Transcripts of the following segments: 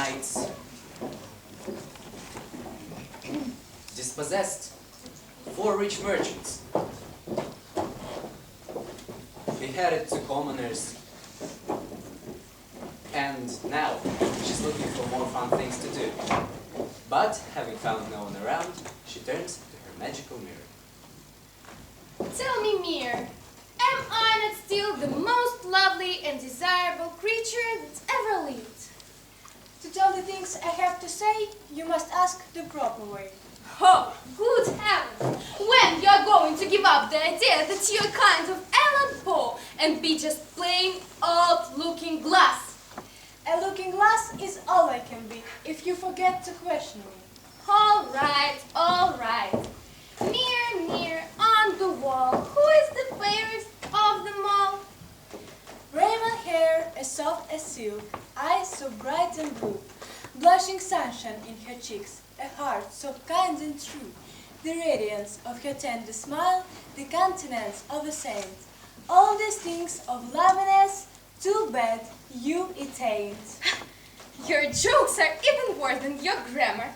knights dispossessed 4 rich merchants, beheaded 2 commoners, and now she's looking for more fun things to do. But, having found no one around, she turns to her magical mirror. Tell me, mirror, am I not still the most lovely and desirable creature that's ever lived? To tell the things I have to say, you must ask the proper way. Oh, good heavens! When you're going to give up the idea that you're kind of Alan Poe and be just plain old looking glass? A looking glass is all I can be, if you forget to question me. All right, all right. Mirror, mirror on the wall, who is the fairest of them all? Raven hair as soft as silk, eyes so bright and blue, blushing sunshine in her cheeks, a heart so kind and true, the radiance of her tender smile, the countenance of a saint. All these things of loveliness, too bad you it ain't. Your jokes are even worse than your grammar.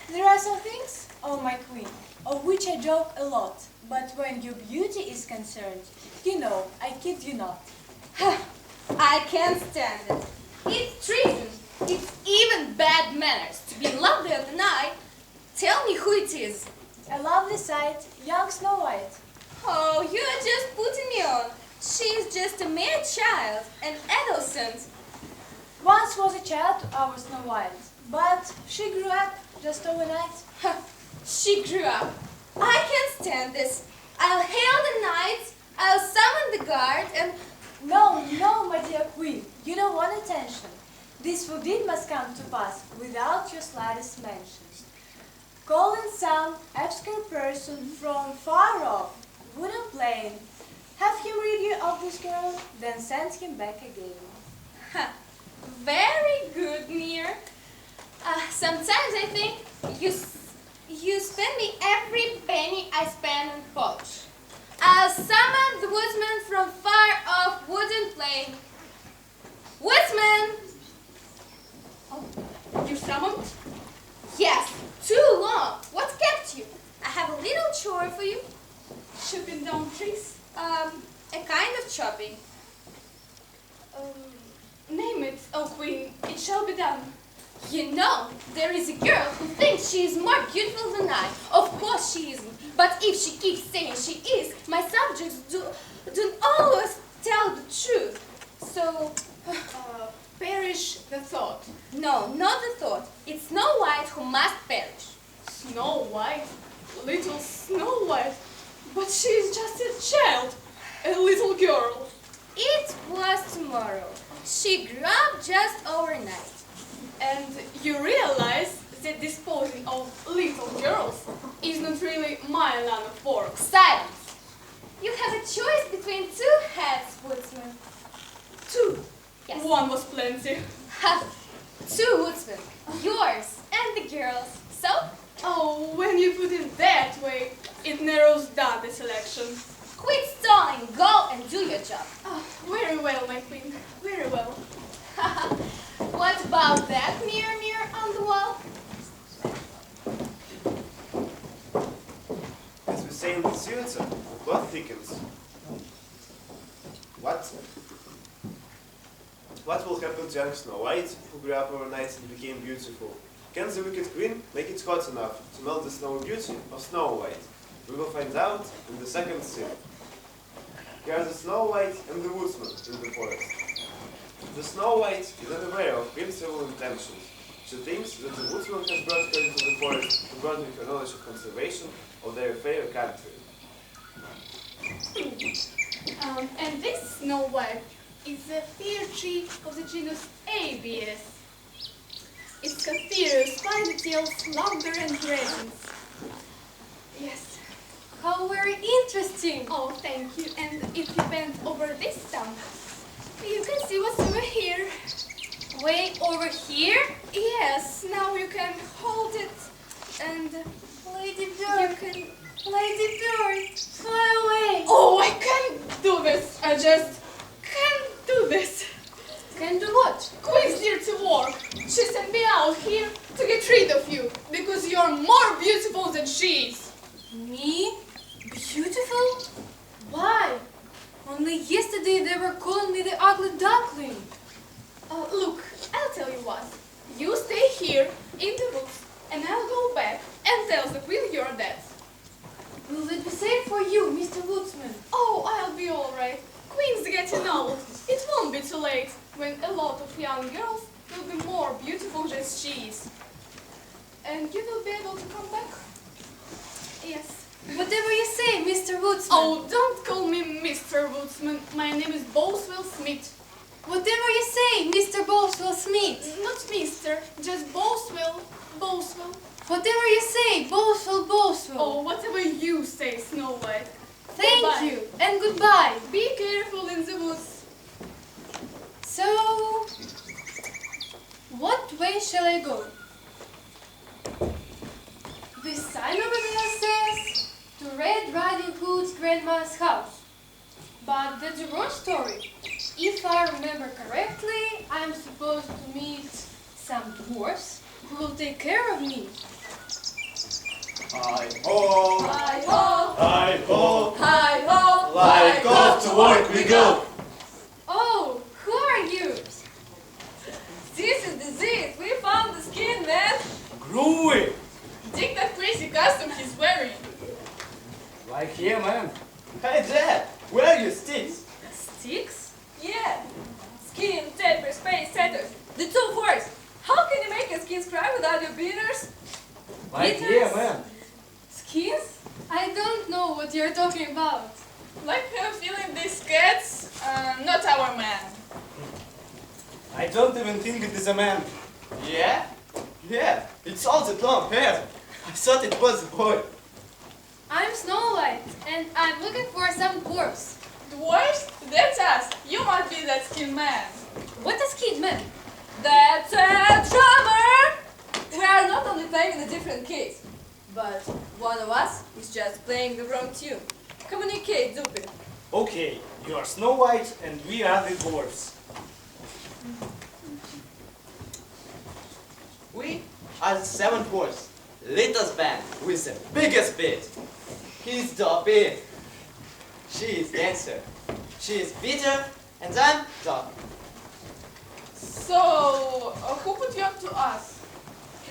There are some things, oh my queen, of which I joke a lot, but when your beauty is concerned, you know, I kid you not. I can't stand it. It's treason. It's even bad manners to be lovelier than I. Tell me who it is. A lovely sight, young Snow White. Oh, you're just putting me on. She's just a mere child, an adolescent. Once was a child to our Snow White, but she grew up just overnight. She grew up. I can't stand this. I'll hail the knights, I'll summon the guard, and... No, no, my dear queen, you don't want attention. This forbid must come to pass without your slightest mention. Call in some obscure person from far off, wooden plain. Have him read you of this girl, then send him back again. Very good, Mir. Sometimes I think you spend me every penny I spend on polish. I'll summon the woodsman from far off wooden plain. Woodsman! Oh, you summoned? Yes, too long. What kept you? I have a little chore for you. Chopping down trees? A kind of chopping. Name it, oh queen, it shall be done. You know, there is a girl who thinks she is more beautiful than I. Of course she isn't. But if she keeps saying she is, my subjects don't always tell the truth. So, Perish the thought. no, not the thought. It's Snow White who must perish. Snow White? Little Snow White? But she is just a child, a little girl. It was tomorrow. She grew up just overnight. And you realize that disposing of little girls is not really my line of work. Silence! You have a choice between 2 heads, woodsman. 2. Yes. One was plenty. Ha! 2 woodsmen. Yours and the girl's. So? Oh, when you put it that way, it narrows down the selection. Quit stalling. Go and do your job. Oh, very well, my queen. Very well. What about that mirror, mirror on the wall? As we say in the theater, the plot thickens. What will happen to young Snow White, who grew up overnight and became beautiful? Can the wicked queen make it hot enough to melt the snowy beauty of Snow White? We will find out in the second scene. Here are the Snow White and the woodsman in the forest. The Snow White is unaware of Prince's evil intentions. She thinks that the woodsman has brought her into the forest to broaden her knowledge of conservation of their fair country. And this Snow White is a fair tree of the genus ABS. Its coniferous spiny tails louder and resins. Yes. How very interesting. Oh, thank you. And if you bend over this stump, you can see what's over here. Way over here? Yes, now you can hold it and Lady you Bird. can... Lady Bird, fly away. Oh, I can't do this. I just can't do this. Can do what? Queen's here to work. She said here to get rid of you, because you're more beautiful than she is. Me? Beautiful? Why? Only yesterday they were calling me the ugly duckling. Look, I'll tell you what. You stay here in the woods, and I'll go back and tell the queen you're dead. Will it be safe for you, Mr. Woodsman? Oh, I'll be all right. Queen's getting old. It won't be too late when a lot of young girls will be more beautiful than she is. And you will be able to come back? Yes. Whatever you say, Mr. Woodsman. Oh, don't call me Mr. Woodsman. My name is Boswell Smith. Whatever you say, Mr. Boswell Smith. Not Mr., just Boswell. Boswell. Whatever you say, Boswell, Boswell. Oh, whatever you say, Snow White. Thank Goodbye. you, and goodbye. Be careful in the woods. So, what way shall I go? The sign over there says, to Red Riding Hood's grandma's house. But that's a wrong story. If I remember correctly, I'm supposed to meet some dwarfs who will take care of me. Hi-ho! Hi-ho! Hi-ho! Hi-ho! Like off to work we go! Oh, who are you? This is disease. We found the skin, man. Groovy! Dig that crazy costume he's wearing. Like here, man. Hey Dad, where are your sticks? Sticks? Yeah. Skin, taper, space, setters. The two words. How can you make a skins cry without your beaters? Like Beaters? here, man. Skins? I don't know what you're talking about. Like I'm feeling these cats, not our man. I don't even think it is a man. Yeah? Yeah, it's all that long hair. I thought it was a boy. I'm Snow White, and I'm looking for some dwarfs. Dwarfs? That's us. You must be that skin man. What is kid man? That's a drummer! We are not only playing in a different keys, but one of us is just playing the wrong tune. Communicate, Zupi. Okay, you are Snow White and we are the dwarfs. We are the seven dwarfs. Littlest band with the biggest beat. He's Dobby. She is dancer. She is Peter, and I'm Dobby. So, who put you up to us?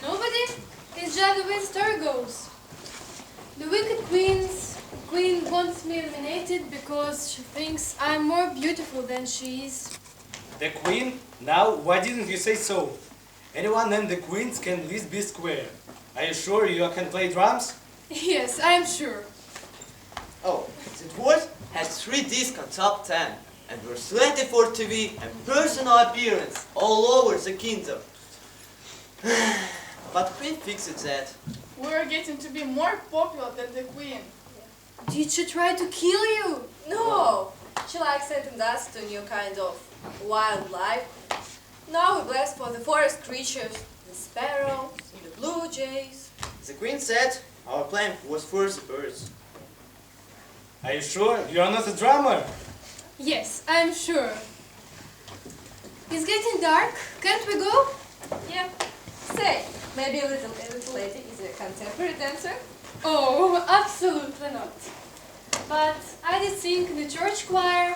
Nobody? It's just the way the story goes. The wicked queen wants me eliminated because she thinks I'm more beautiful than she is. The queen? Now, why didn't you say so? Anyone named the queens can at least be square. Are you sure you can play drums? Yes, I'm sure. Oh, the dwarf has 3 discs on top 10, and we're selected for TV and personal appearance all over the kingdom. But Queen fixed that. We're getting to be more popular than the queen. Did she try to kill you? No! She likes sending us to new kind of wildlife. Now we bless for the forest creatures, the sparrows, the blue jays. The queen said our plan was for the birds. Are you sure you are not a drummer? Yes, I'm sure. It's getting dark. Can't we go? Yeah. Say, maybe a little lady is a contemporary dancer? Oh, absolutely not. But I did sing in the church choir.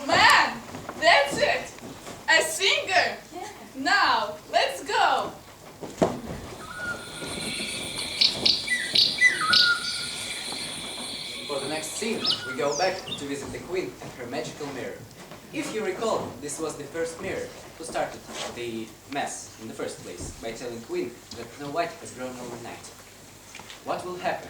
Man, that's it! A singer! Yeah. Now, let's go! For the next scene, we go back to visit the queen and her magical mirror. If you recall, this was the first mirror who started the mess in the first place by telling Queen that Snow White has grown overnight. What will happen?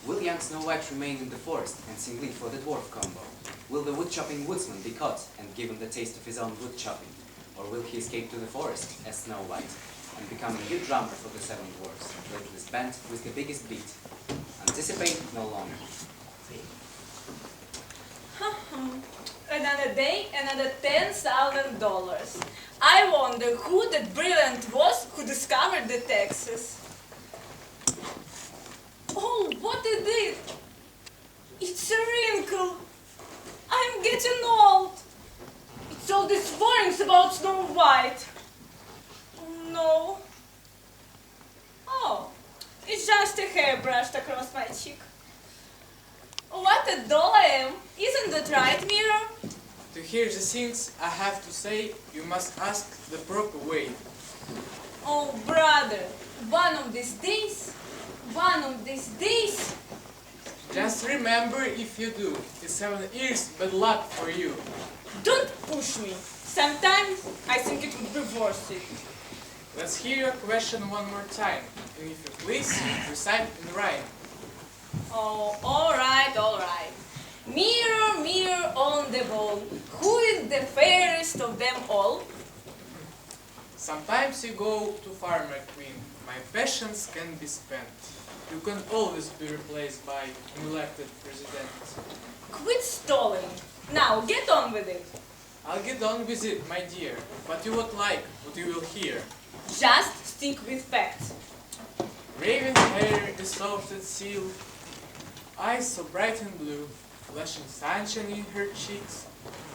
Will young Snow White remain in the forest and sing lead for the dwarf combo? Will the wood-chopping woodsman be caught and given the taste of his own wood-chopping? Or will he escape to the forest as Snow White and become a new drummer for the seven dwarfs, this band with the biggest beat? Anticipate no longer. Another day, another $10,000. I wonder who that brilliant was who discovered the taxes. Oh, what is it? It's a wrinkle. I'm getting old. It's all these warnings about Snow White. Oh no. just a hair brushed across my cheek. What a doll I am! Isn't that right, Mirror? To hear the things I have to say, you must ask the proper way. Oh, brother, one of these days, Just remember, if you do, it's 7 years bad luck for you. don't push me. Sometimes I think it would be worth it. Let's hear your question one more time, and if you please, recite in rhyme. Oh, all right, all right. Mirror, mirror on the wall, who is the fairest of them all? Sometimes you go too far, my queen. My passions can be spent. You can always be replaced by an elected president. Quit stalling. Now, get on with it. I'll get on with it, my dear, but you won't like what you will hear. Just stick with facts. Raven hair is soft and seal, eyes so bright and blue, flashing sunshine in her cheeks,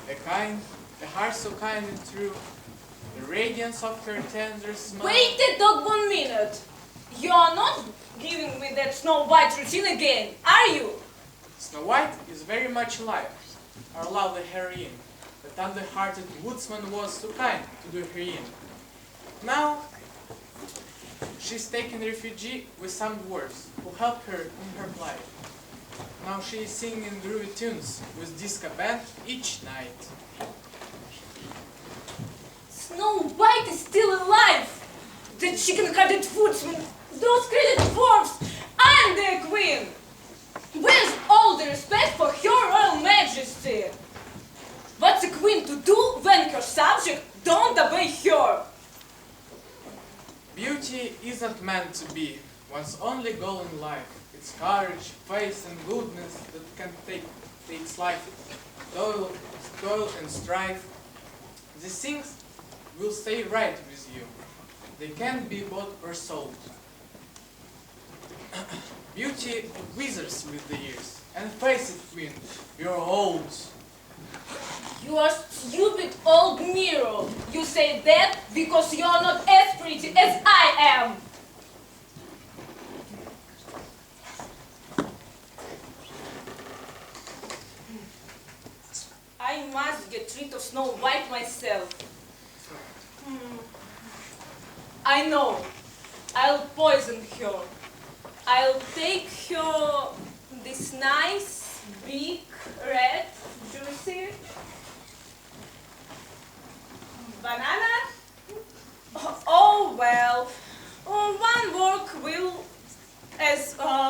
a heart so kind and true, the radiance of her tender smile. Wait a dog 1 minute. You are not giving me that Snow White routine again, are you? Snow White is very much alive, our lovely heroine. The tender-hearted woodsman was so kind to do her in. Now, she's taken refuge with some dwarfs who help her in her plight. Now she is singing groovy tunes with disco band each night. Snow White is still alive! The chicken-headed woodsman, those crazy dwarfs, I'm their queen! With all the respect for her royal majesty! What's a queen to do when her subject don't obey her? Beauty isn't meant to be one's only goal in life. It's courage, faith, and goodness that can takes life. Toil and strife. These things will stay right with you. They can't be bought or sold. Beauty withers with the years. And face it, queen, you're old. You are stupid old mirror. You say that because you are not as pretty as I am. I must get rid of Snow White myself. I know. I'll poison her. I'll take her this nice, big, red, juicy banana. Oh well,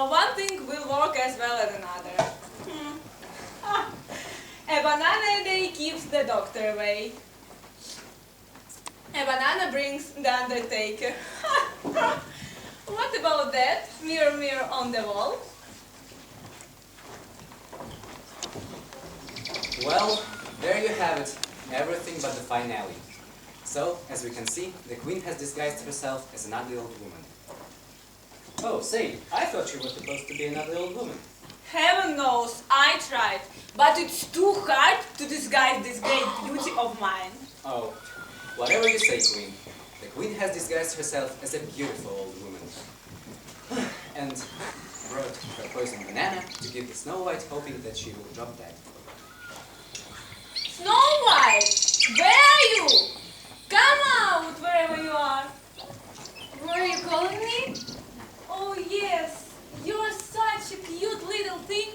one thing will work as well as another. A banana a day keeps the doctor away. A banana brings the undertaker. What about that? Mirror, mirror on the wall. Well, there you have it. Everything but the finale. So, as we can see, the queen has disguised herself as an ugly old woman. Oh, say, I thought she was supposed to be an ugly old woman. Heaven knows, I tried, but it's too hard to disguise this great beauty of mine. Oh, whatever you say, queen. The queen has disguised herself as a beautiful old woman. And brought her poisoned banana to give the Snow White, hoping that she will drop dead. Snow White, where are you? Come out wherever you are. Were you calling me? Oh yes, you're such a cute little thing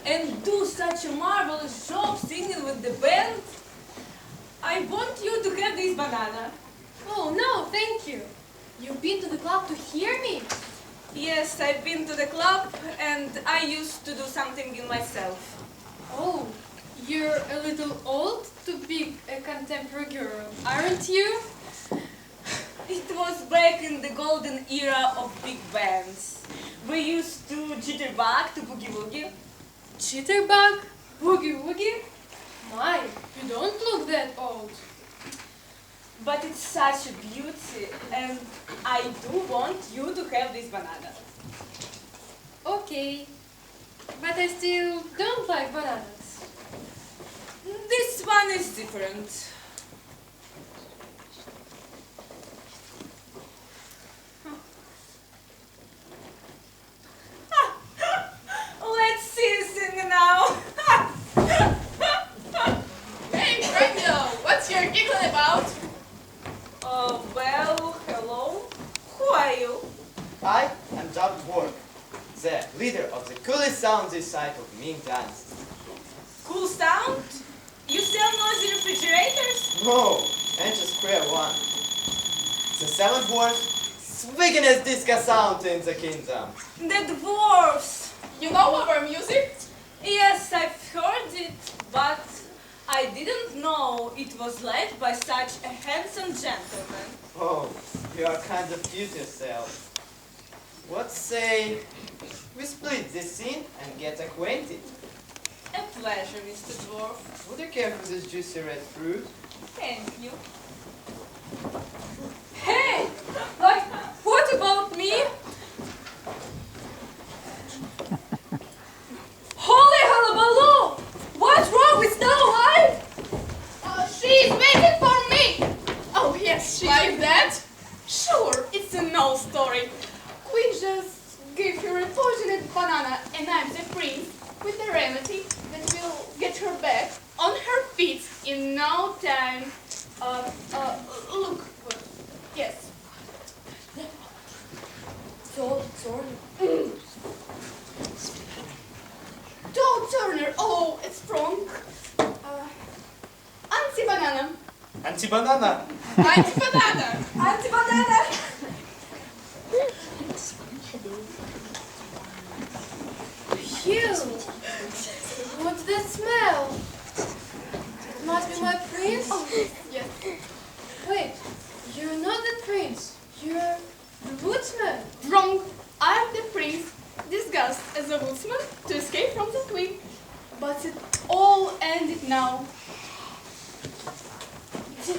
and do such a marvelous job singing with the band. I want you to have this banana. Oh, no, thank you. You've been to the club to hear me? Yes, I've been to the club and I used to do something in myself. Oh, you're a little old to be a contemporary girl, aren't you? It was back in the golden era of big bands. We used to jitterbug to boogie woogie. Jitterbug? Boogie woogie? My, you don't look that old. But it's such a beauty and I do want you to have this banana. Okay, but I still don't like bananas. This one is different. I am dwarf, the leader of the coolest sound this side of Ming Dynasty. Cool sound? You sell noisy refrigerators? No, enter square one. The seven dwarfs, swigginest disco sound in the kingdom. The dwarfs! You know our music? Yes, I've heard it, but I didn't know it was led by such a handsome gentleman. Oh, you are kind of cute yourself. What say we split this scene and get acquainted? A pleasure, Mr. Dwarf. Would you care for this juicy red fruit? Thank you. Hey! Like, what about me? Holy hullabaloo! What's wrong with Snow White? She's waiting for me! Oh yes, she like that? Sure, it's a no story. Queen just gave her a poisoned banana and I'm the prince with a remedy that will get her back on her feet in no time. Look, yes. Toad Turner, oh, it's strong. Anti-banana. Anti-banana. Anti-banana. Anti-banana! Phew! What's that smell? It must be my prince? Oh, yes. Wait, you're not the prince. You're the woodsman. Wrong. I'm the prince, disguised as a woodsman to escape from the queen. But it all ended now.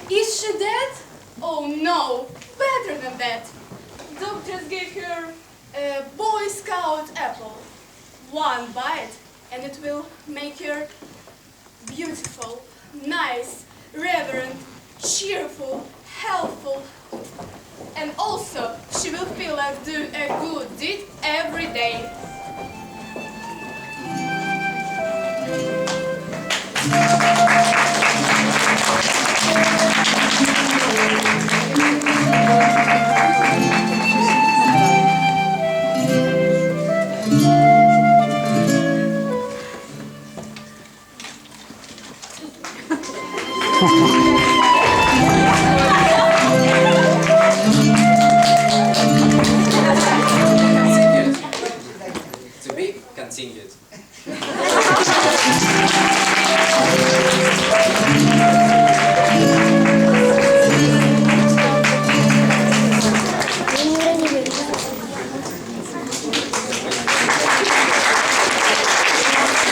Is she dead? Oh no, better than that. Doc just gave her a Boy Scout apple. One bite and it will make her beautiful, nice, reverent, cheerful, helpful. And also, she will feel like doing a good deed every day. To be continued.